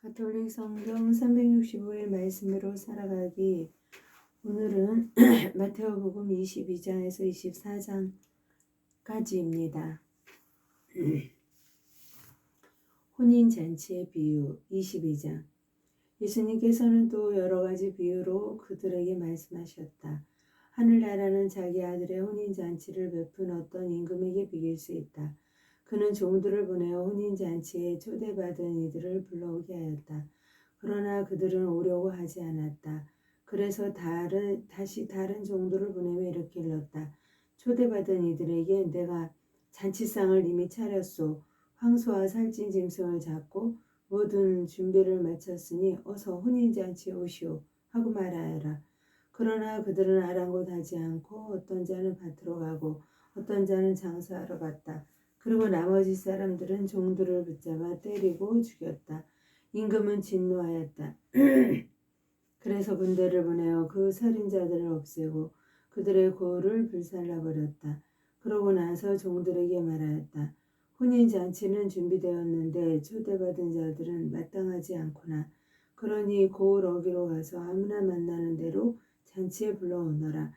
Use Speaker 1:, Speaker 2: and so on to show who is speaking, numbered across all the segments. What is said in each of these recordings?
Speaker 1: 가톨릭 성경 365일 말씀으로 살아가기. 오늘은 마테오복음 22장에서 24장까지입니다. 혼인잔치의 비유 22장. 예수님께서는 또 여러 가지 비유로 그들에게 말씀하셨다. 하늘나라는 자기 아들의 혼인잔치를 베푼 어떤 임금에게 비길 수 있다. 그는 종들을 보내어 혼인잔치에 초대받은 이들을 불러오게 하였다. 그러나 그들은 오려고 하지 않았다. 그래서 다시 다른 종들을 보내며 이렇게 일렀다. 초대받은 이들에게 내가 잔치상을 이미 차렸소. 황소와 살찐 짐승을 잡고 모든 준비를 마쳤으니 어서 혼인잔치에 오시오 하고 말하여라. 그러나 그들은 아랑곳하지 않고 어떤 자는 밭으로 가고 어떤 자는 장사하러 갔다. 그리고 나머지 사람들은 종들을 붙잡아 때리고 죽였다. 임금은 진노하였다. 그래서 군대를 보내어 그 살인자들을 없애고 그들의 고을을 불살라버렸다. 그러고 나서 종들에게 말하였다. 혼인잔치는 준비되었는데 초대받은 자들은 마땅하지 않구나. 그러니 고을 어기로 가서 아무나 만나는 대로 잔치에 불러오너라.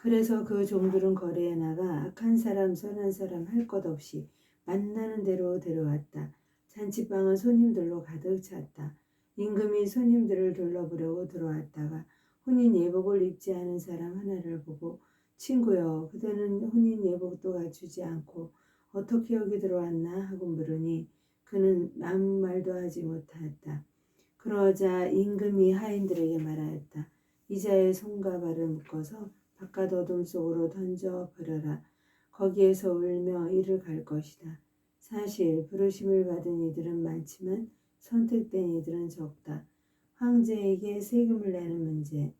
Speaker 1: 그래서 그 종들은 거리에 나가 악한 사람 선한 사람 할 것 없이 만나는 대로 데려왔다. 잔치방은 손님들로 가득 찼다. 임금이 손님들을 둘러보려고 들어왔다가 혼인 예복을 입지 않은 사람 하나를 보고 친구여, 그대는 혼인 예복도 갖추지 않고 어떻게 여기 들어왔나 하고 물으니 그는 아무 말도 하지 못하였다. 그러자 임금이 하인들에게 말하였다. 이자의 손과 발을 묶어서 바깥 어둠 속으로 던져 버려라. 거기에서 울며 이를 갈 것이다. 사실 부르심을 받은 이들은 많지만 선택된 이들은 적다. 황제에게 세금을 내는 문제.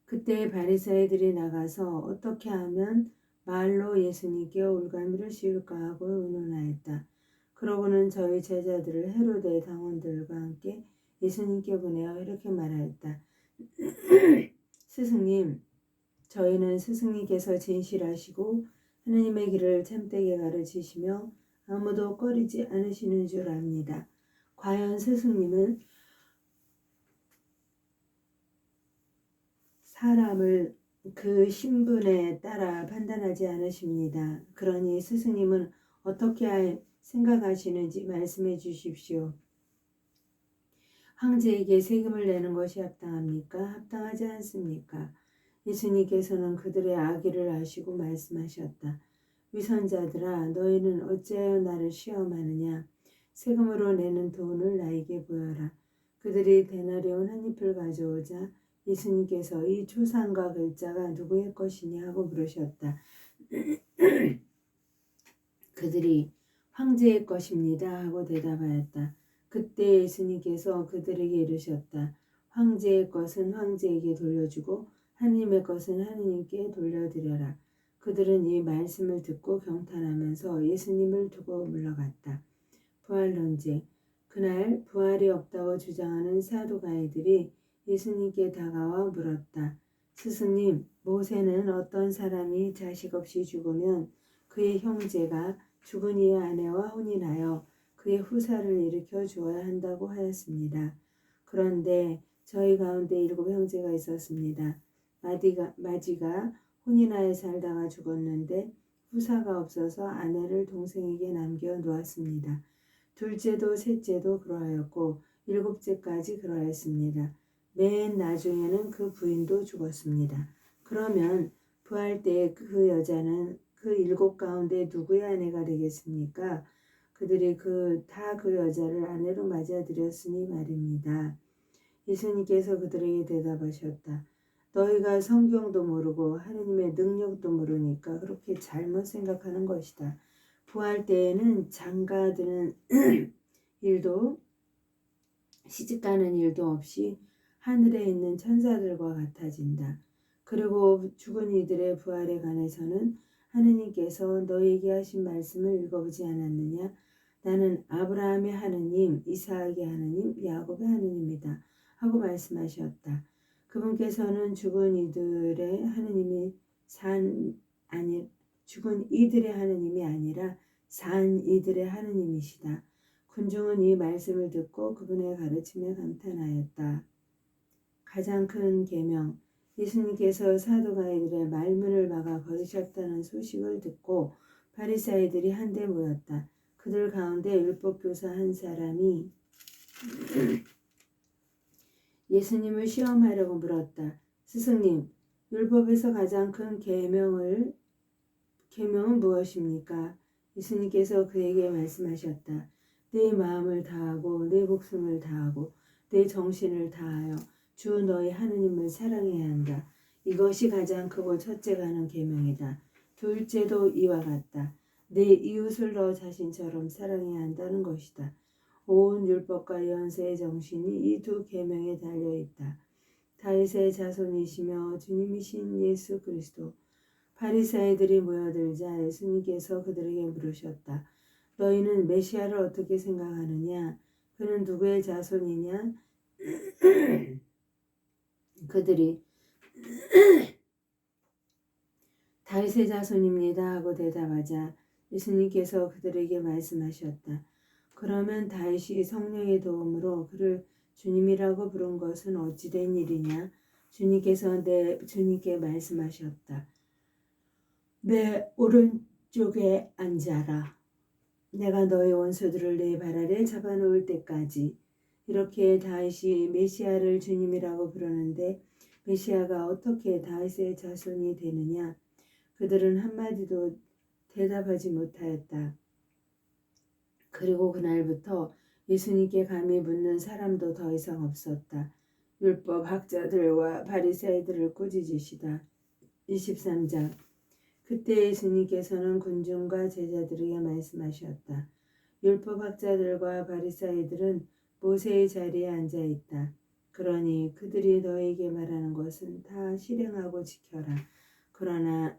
Speaker 1: 그때 바리새인들이 나가서 어떻게 하면 말로 예수님께 올가미를 씌울까 하고 의논하였다. 그러고는 저희 제자들을 헤로데 당원들과 함께 예수님께 보내어 이렇게 말하였다. 스승님, 저희는 스승님께서 진실하시고 하나님의 길을 참되게 가르치시며 아무도 꺼리지 않으시는 줄 압니다. 과연 스승님은 사람을 그 신분에 따라 판단하지 않으십니다. 그러니 스승님은 어떻게 생각하시는지 말씀해 주십시오. 황제에게 세금을 내는 것이 합당합니까? 합당하지 않습니까? 예수님께서는 그들의 악의를 아시고 말씀하셨다. 위선자들아, 너희는 어찌하여 나를 시험하느냐? 세금으로 내는 돈을 나에게 보여라. 그들이 데나리온 한 잎을 가져오자 예수님께서 이 초상과 글자가 누구의 것이냐 하고 물으셨다. 그들이 황제의 것입니다 하고 대답하였다. 그때 예수님께서 그들에게 이르셨다. 황제의 것은 황제에게 돌려주고 하느님의 것은 하느님께 돌려드려라. 그들은 이 말씀을 듣고 경탄하면서 예수님을 두고 물러갔다. 부활 논쟁. 그날 부활이 없다고 주장하는 사두가이들이 예수님께 다가와 물었다. 스승님, 모세는 어떤 사람이 자식 없이 죽으면 그의 형제가 죽은 이의 아내와 혼인하여 그의 후사를 일으켜 주어야 한다고 하였습니다. 그런데 저희 가운데 7 형제가 있었습니다. 마지가 혼인하여 살다가 죽었는데 후사가 없어서 아내를 동생에게 남겨 놓았습니다. 둘째도 셋째도 그러하였고 7째까지 그러하였습니다. 맨 나중에는 그 부인도 죽었습니다. 그러면 부활 때 그 여자는 그 7 가운데 누구의 아내가 되겠습니까? 그들이 다 그 여자를 아내로 맞아들였으니 말입니다. 예수님께서 그들에게 대답하셨다. 너희가 성경도 모르고 하느님의 능력도 모르니까 그렇게 잘못 생각하는 것이다. 부활 때에는 장가드는 일도 시집가는 일도 없이 하늘에 있는 천사들과 같아진다. 그리고 죽은 이들의 부활에 관해서는 하느님께서 너희에게 하신 말씀을 읽어보지 않았느냐? 나는 아브라함의 하느님, 이삭의 하느님, 야곱의 하느님이다 하고 말씀하셨다. 그분께서는 죽은 이들의 하느님이 죽은 이들의 하느님이 아니라 산 이들의 하느님이시다. 군중은 이 말씀을 듣고 그분의 가르침에 감탄하였다. 가장 큰 계명, 예수님께서 사두가이들의 말문을 막아 버리셨다는 소식을 듣고 바리사이들이 한데 모였다. 그들 가운데 율법교사 한 사람이 예수님을 시험하려고 물었다. 스승님, 율법에서 가장 큰 계명은 무엇입니까? 예수님께서 그에게 말씀하셨다. 내 마음을 다하고 내 목숨을 다하고 내 정신을 다하여 주 너희 하느님을 사랑해야 한다. 이것이 가장 크고 첫째가 하는 계명이다. 둘째도 이와 같다. 내 이웃을 너 자신처럼 사랑해야 한다는 것이다. 온 율법과 예언서의 정신이 이 두 계명에 달려 있다. 다윗의 자손이시며 주님이신 예수 그리스도. 바리사이들이 모여들자 예수님께서 그들에게 물으셨다. 너희는 메시아를 어떻게 생각하느냐? 그는 누구의 자손이냐? 그들이 다윗의 자손입니다 하고 대답하자 예수님께서 그들에게 말씀하셨다. 그러면 다윗이 성령의 도움으로 그를 주님이라고 부른 것은 어찌된 일이냐? 주님께서 주님께 말씀하셨다. 내 오른쪽에 앉아라. 내가 너의 원수들을 내 발 아래 잡아놓을 때까지. 이렇게 다윗이 메시아를 주님이라고 부르는데 메시아가 어떻게 다윗의 자손이 되느냐? 그들은 한마디도 대답하지 못하였다. 그리고 그날부터 예수님께 감히 묻는 사람도 더 이상 없었다. 율법 학자들과 바리새인들을 꾸짖으시다. 23장. 그때 예수님께서는 군중과 제자들에게 말씀하셨다. 율법 학자들과 바리새인들은 모세의 자리에 앉아 있다. 그러니 그들이 너에게 말하는 것은 다 실행하고 지켜라. 그러나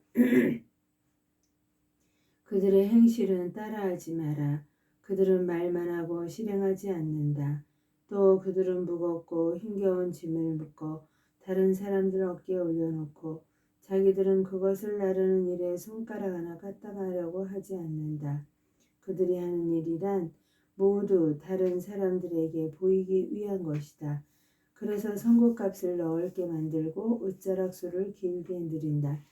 Speaker 1: 그들의 행실은 따라하지 마라. 그들은 말만 하고 실행하지 않는다. 또 그들은 무겁고 힘겨운 짐을 묶어 다른 사람들 어깨에 올려놓고 자기들은 그것을 나르는 일에 손가락 하나 까딱하려고 하지 않는다. 그들이 하는 일이란 모두 다른 사람들에게 보이기 위한 것이다. 그래서 선곶값을 넓게 만들고 옷자락 수를 길게 늘린다.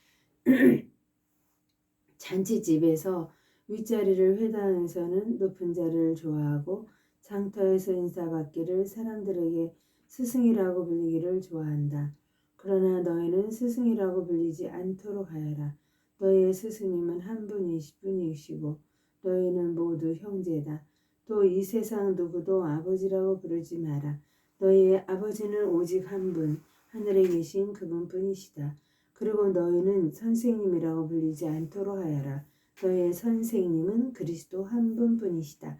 Speaker 1: 잔치집에서 윗자리를 회당에서는 높은 자리를 좋아하고 장터에서 인사받기를 사람들에게 스승이라고 불리기를 좋아한다. 그러나 너희는 스승이라고 불리지 않도록 하여라. 너희의 스승님은 한 분이시고 너희는 모두 형제다. 또 이 세상 누구도 아버지라고 부르지 마라. 너희의 아버지는 오직 한 분, 하늘에 계신 그분뿐이시다. 그리고 너희는 선생님이라고 불리지 않도록 하여라. 너희의 선생님은 그리스도 한 분뿐이시다.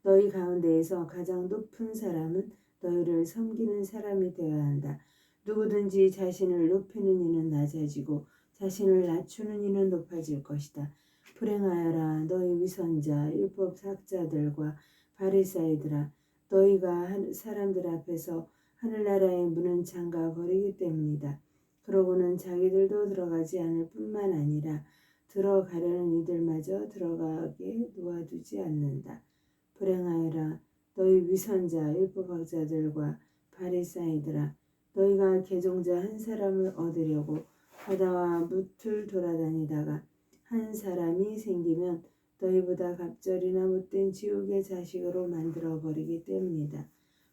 Speaker 1: 너희 가운데에서 가장 높은 사람은 너희를 섬기는 사람이 되어야 한다. 누구든지 자신을 높이는 이는 낮아지고 자신을 낮추는 이는 높아질 것이다. 불행하여라 너희 위선자 율법 학자들과 바리새인들아. 너희가 사람들 앞에서 하늘나라의 문은 잠가 버리기 때문이다. 그러고는 자기들도 들어가지 않을 뿐만 아니라 들어가려는 이들마저 들어가게 놓아두지 않는다. 불행하여라 너희 위선자 율법학자들과 바리새인들아. 너희가 개종자 한 사람을 얻으려고 바다와 뭇을 돌아다니다가 한 사람이 생기면 너희보다 갑절이나 못된 지옥의 자식으로 만들어버리기 때문이다.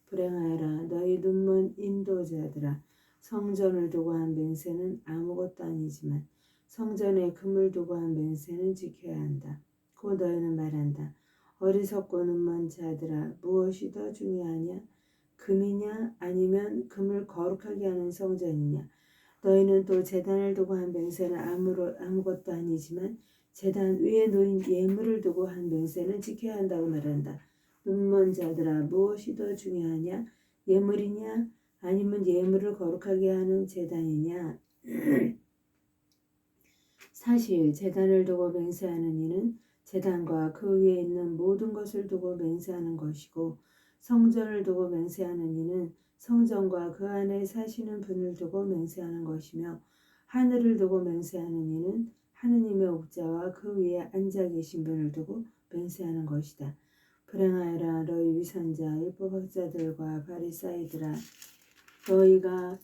Speaker 1: 불행하여라 너희 눈먼 인도자들아. 성전을 두고 한 맹세는 아무것도 아니지만 성전에 금을 두고 한 맹세는 지켜야 한다. 곧 너희는 말한다. 어리석고 눈먼 자들아 무엇이 더 중요하냐? 금이냐 아니면 금을 거룩하게 하는 성전이냐? 너희는 또 제단을 두고 한 맹세는 아무것도 아니지만 제단 위에 놓인 예물을 두고 한 맹세는 지켜야 한다고 말한다. 눈먼 자들아 무엇이 더 중요하냐? 예물이냐 아니면 예물을 거룩하게 하는 제단이냐? 사실 제단을 두고 맹세하는 이는 제단과 그 위에 있는 모든 것을 두고 맹세하는 것이고 성전을 두고 맹세하는 이는 성전과 그 안에 사시는 분을 두고 맹세하는 것이며 하늘을 두고 맹세하는 이는 하느님의 옥자와 그 위에 앉아 계신 분을 두고 맹세하는 것이다. 불행하여라 너희 위선자 율법학자들과 바리사이들아 너희가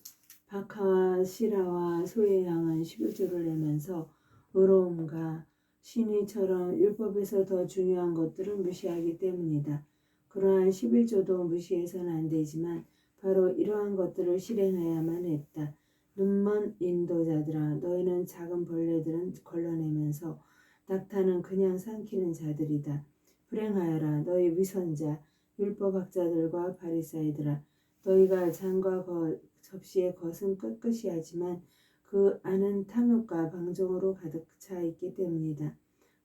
Speaker 1: 박하와 시라와 소의 향은 11조를 내면서 의로움과 신의처럼 율법에서 더 중요한 것들은 무시하기 때문이다. 그러한 11조도 무시해서는 안 되지만 바로 이러한 것들을 실행해야만 했다. 눈먼 인도자들아 너희는 작은 벌레들은 걸러내면서 낙타는 그냥 삼키는 자들이다. 불행하여라 너희 위선자 율법학자들과 바리사이들아 너희가 잔과 접시의 겉은 깨끗이하지만 그 안은 탐욕과 방종으로 가득 차 있기 때문이다.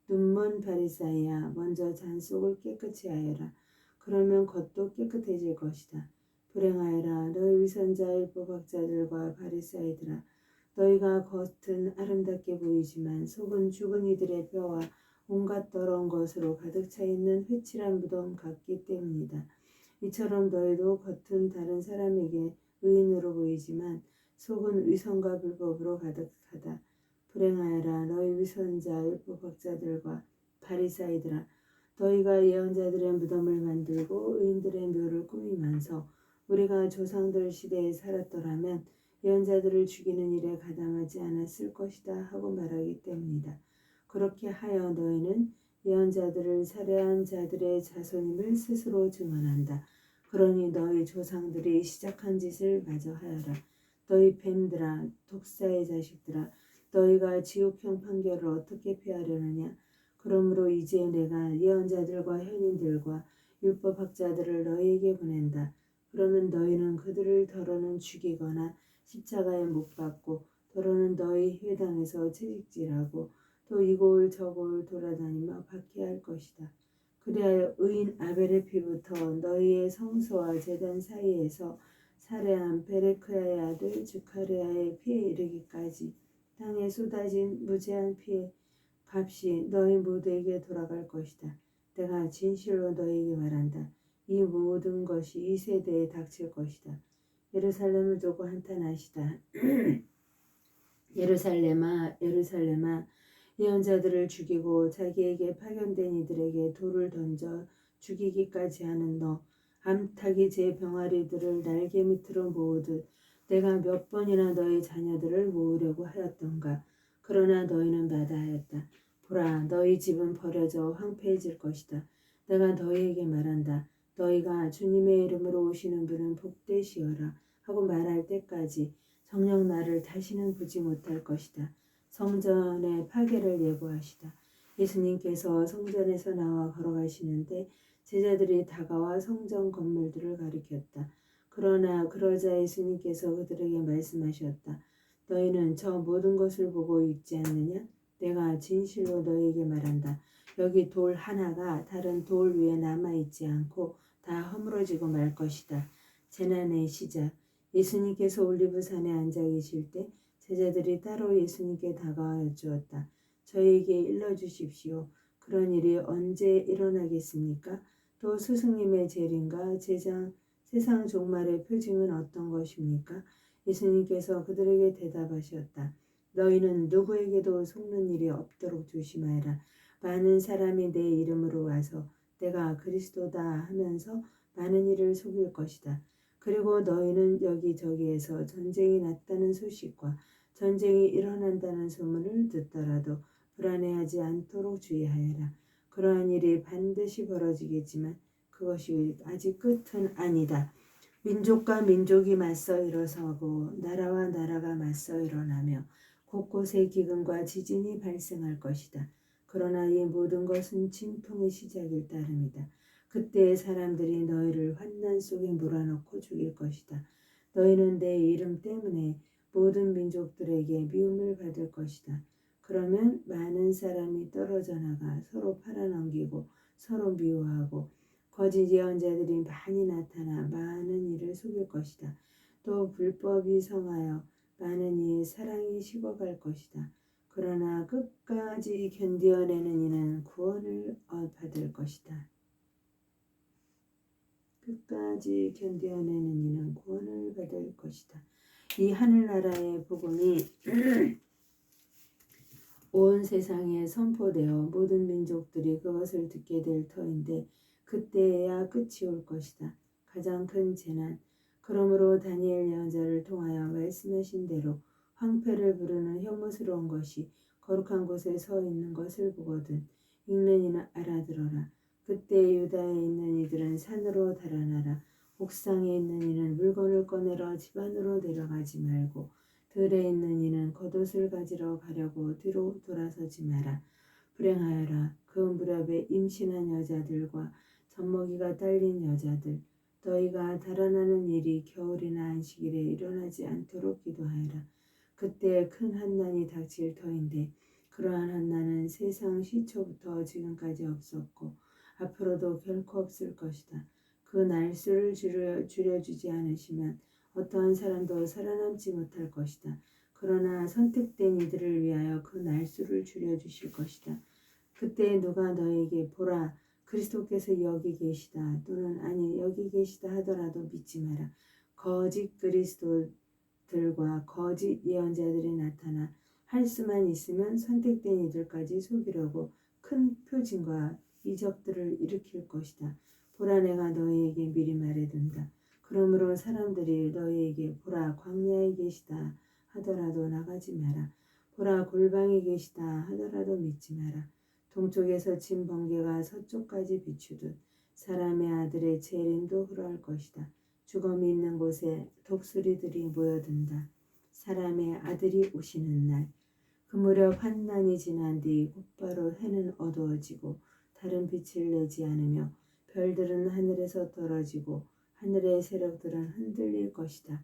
Speaker 1: 눈먼 바리사이야 먼저 잔 속을 깨끗이 하여라. 그러면 겉도 깨끗해질 것이다. 불행하여라 너희 위선자 율법학자들과 바리사이들아 너희가 겉은 아름답게 보이지만 속은 죽은 이들의 뼈와 온갖 더러운 것으로 가득 차 있는 회칠한 무덤 같기 때문이다. 이처럼 너희도 겉은 다른 사람에게 의인으로 보이지만 속은 위선과 불법으로 가득하다. 불행하여라 너희 위선자 율법학자들과 바리사이들아 너희가 예언자들의 무덤을 만들고 의인들의 묘를 꾸미면서 우리가 조상들 시대에 살았더라면 예언자들을 죽이는 일에 가담하지 않았을 것이다 하고 말하기 때문이다. 그렇게 하여 너희는 예언자들을 살해한 자들의 자손임을 스스로 증언한다. 그러니 너희 조상들이 시작한 짓을 마저 하여라. 너희 뱀들아 독사의 자식들아 너희가 지옥형 판결을 어떻게 피하려느냐. 그러므로 이제 내가 예언자들과 현인들과 율법학자들을 너희에게 보낸다. 그러면 너희는 그들을 더러는 죽이거나 십자가에 못 박고 더러는 너희 회당에서 채찍질하고 또 이곳 저곳 돌아다니며 박해할 것이다. 그리하여 의인 아벨의 피부터 너희의 성소와 제단 사이에서 살해한 베레크야의 아들 주카레아의 피에 이르기까지 땅에 쏟아진 무제한 피의 값이 너희 모두에게 돌아갈 것이다. 내가 진실로 너희에게 말한다. 이 모든 것이 이 세대에 닥칠 것이다. 예루살렘을 두고 한탄하시다. 예루살렘아 예루살렘아 예언자들을 죽이고 자기에게 파견된 이들에게 돌을 던져 죽이기까지 하는 너 암탉이 제 병아리들을 날개 밑으로 모으듯 내가 몇 번이나 너희 자녀들을 모으려고 하였던가. 그러나 너희는 마다하였다. 보라 너희 집은 버려져 황폐해질 것이다. 내가 너희에게 말한다. 너희가 주님의 이름으로 오시는 분은 복되시어라 하고 말할 때까지 정녕 나를 다시는 보지 못할 것이다. 성전의 파괴를 예고하시다. 예수님께서 성전에서 나와 걸어가시는데 제자들이 다가와 성전 건물들을 가리켰다. 그러자 예수님께서 그들에게 말씀하셨다. 너희는 저 모든 것을 보고 읽지 않느냐? 내가 진실로 너희에게 말한다. 여기 돌 하나가 다른 돌 위에 남아있지 않고 다 허물어지고 말 것이다. 재난의 시작. 예수님께서 올리브산에 앉아 계실 때 제자들이 따로 예수님께 다가와 여쭈었다. 저희에게 일러주십시오. 그런 일이 언제 일어나겠습니까? 또 스승님의 재림과 세상 종말의 표징은 어떤 것입니까? 예수님께서 그들에게 대답하셨다. 너희는 누구에게도 속는 일이 없도록 조심하여라. 많은 사람이 내 이름으로 와서 내가 그리스도다 하면서 많은 이를 속일 것이다. 그리고 너희는 여기저기에서 전쟁이 났다는 소식과 전쟁이 일어난다는 소문을 듣더라도 불안해하지 않도록 주의하여라. 그러한 일이 반드시 벌어지겠지만 그것이 아직 끝은 아니다. 민족과 민족이 맞서 일어서고 나라와 나라가 맞서 일어나며 곳곳에 기근과 지진이 발생할 것이다. 그러나 이 모든 것은 진통의 시작일 따름이다. 그때 사람들이 너희를 환난 속에 몰아넣고 죽일 것이다. 너희는 내 이름 때문에 모든 민족들에게 미움을 받을 것이다. 그러면 많은 사람이 떨어져 나가 서로 팔아넘기고 서로 미워하고 거짓 예언자들이 많이 나타나 많은 이를 속일 것이다. 또 불법이 성하여 많은 이의 사랑이 식어갈 것이다. 그러나 끝까지 견디어내는 이는 구원을 받을 것이다. 끝까지 견디어내는 이는 구원을 받을 것이다. 이 하늘나라의 복음이 온 세상에 선포되어 모든 민족들이 그것을 듣게 될 터인데 그때야 끝이 올 것이다. 가장 큰 재난. 그러므로 다니엘 예언자를 통하여 말씀하신 대로 황폐를 부르는 혐오스러운 것이 거룩한 곳에 서 있는 것을 보거든 읽는 이는 알아들어라. 그때 유다에 있는 이들은 산으로 달아나라. 옥상에 있는 이는 물건을 꺼내러 집 안으로 내려가지 말고 들에 있는 이는 겉옷을 가지러 가려고 뒤로 돌아서지 마라. 불행하여라. 그 무렵에 임신한 여자들과 젖먹이가 딸린 여자들. 너희가 달아나는 일이 겨울이나 안식일에 일어나지 않도록 기도하여라. 그때 큰 환난이 닥칠 터인데 그러한 환난은 세상 시초부터 지금까지 없었고 앞으로도 결코 없을 것이다. 그 날수를 줄여주지 않으시면 어떠한 사람도 살아남지 못할 것이다. 그러나 선택된 이들을 위하여 그 날수를 줄여주실 것이다. 그때 누가 너에게 보라 그리스도께서 여기 계시다 또는 아니 여기 계시다 하더라도 믿지 마라. 거짓 그리스도들과 거짓 예언자들이 나타나 할 수만 있으면 선택된 이들까지 속이려고 큰 표징과 이적들을 일으킬 것이다. 보라 내가 너희에게 미리 말해둔다. 그러므로 사람들이 너희에게 보라 광야에 계시다 하더라도 나가지 마라. 보라 골방에 계시다 하더라도 믿지 마라. 동쪽에서 진 번개가 서쪽까지 비추듯 사람의 아들의 재림도 그러할 것이다. 죽음이 있는 곳에 독수리들이 모여든다. 사람의 아들이 오시는 날. 그 무렵 환난이 지난 뒤 곧바로 해는 어두워지고 달은 빛을 내지 않으며 별들은 하늘에서 떨어지고 하늘의 세력들은 흔들릴 것이다.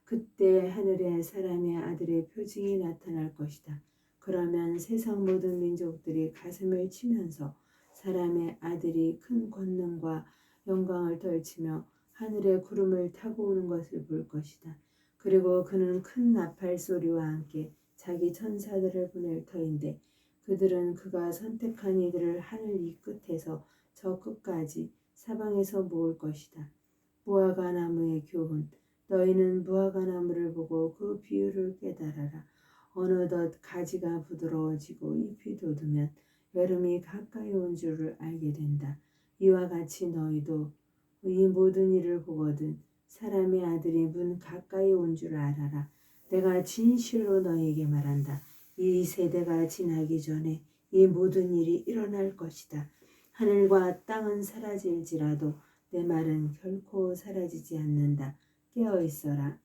Speaker 1: 그때 하늘에 사람의 아들의 표징이 나타날 것이다. 그러면 세상 모든 민족들이 가슴을 치면서 사람의 아들이 큰 권능과 영광을 떨치며 하늘의 구름을 타고 오는 것을 볼 것이다. 그리고 그는 큰 나팔 소리와 함께 자기 천사들을 보낼 터인데 그들은 그가 선택한 이들을 하늘 이 끝에서 저 끝까지 사방에서 모을 것이다. 무화과 나무의 교훈. 너희는 무화과 나무를 보고 그 비유를 깨달아라. 어느덧 가지가 부드러워지고 잎이 돋으면 여름이 가까이 온 줄을 알게 된다. 이와 같이 너희도 이 모든 일을 보거든 사람의 아들이 문 가까이 온 줄 알아라. 내가 진실로 너희에게 말한다. 이 세대가 지나기 전에 이 모든 일이 일어날 것이다. 하늘과 땅은 사라질지라도 내 말은 결코 사라지지 않는다. 깨어 있어라.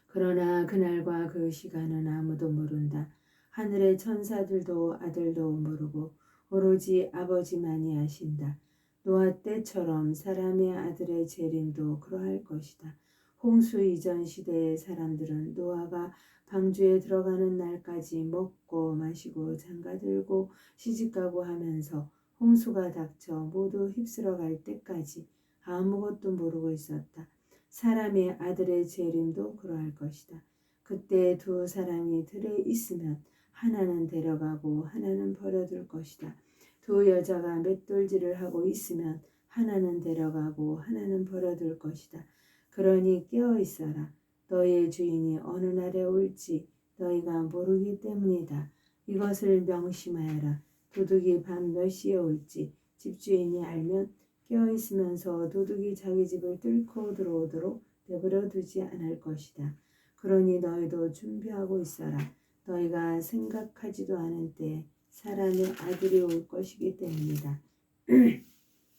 Speaker 1: 그러나 그날과 그 시간은 아무도 모른다. 하늘의 천사들도 아들도 모르고 오로지 아버지만이 아신다. 노아 때처럼 사람의 아들의 재림도 그러할 것이다. 홍수 이전 시대의 사람들은 노아가 방주에 들어가는 날까지 먹고 마시고 장가들고 시집가고 하면서 홍수가 닥쳐 모두 휩쓸어 갈 때까지 아무것도 모르고 있었다. 사람의 아들의 재림도 그러할 것이다. 그때 두 사람이 들에 있으면 하나는 데려가고 하나는 버려둘 것이다. 두 여자가 맷돌질을 하고 있으면 하나는 데려가고 하나는 버려둘 것이다. 그러니 깨어 있어라. 너희의 주인이 어느 날에 올지 너희가 모르기 때문이다. 이것을 명심하여라. 도둑이 밤 몇 시에 올지 집주인이 알면 깨어 있으면서 도둑이 자기 집을 뚫고 들어오도록 내버려 두지 않을 것이다. 그러니 너희도 준비하고 있어라. 너희가 생각하지도 않은 때에 사람의 아들이 올 것이기 때문이다.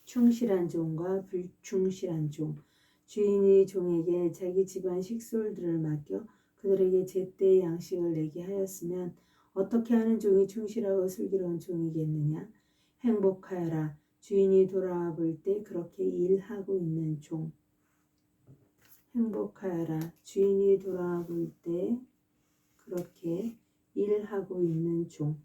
Speaker 1: 충실한 종과 불충실한 종. 주인이 종에게 자기 집안 식솔들을 맡겨 그들에게 제때의 양식을 내게 하였으면 어떻게 하는 종이 충실하고 슬기로운 종이겠느냐? 행복하여라. 주인이 돌아와 볼 때 그렇게 일하고 있는 종. 행복하여라. 주인이 돌아와 볼 때 그렇게 일하고 있는 종.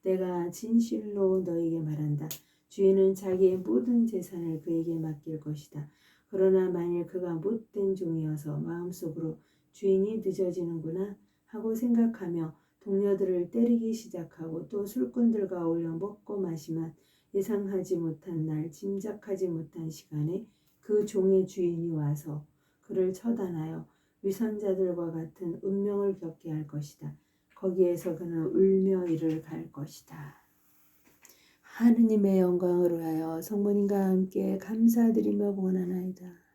Speaker 1: 내가 진실로 너에게 말한다. 주인은 자기의 모든 재산을 그에게 맡길 것이다. 그러나 만일 그가 못된 종이어서 마음속으로 주인이 늦어지는구나 하고 생각하며 동료들을 때리기 시작하고 또 술꾼들과 어울려 먹고 마시면 예상하지 못한 날, 짐작하지 못한 시간에 그 종의 주인이 와서 그를 처단하여 위선자들과 같은 운명을 겪게 할 것이다. 거기에서 그는 울며 이를 갈 것이다. 하느님의 영광을 위하여 성모님과 함께 감사드리며 원하나이다.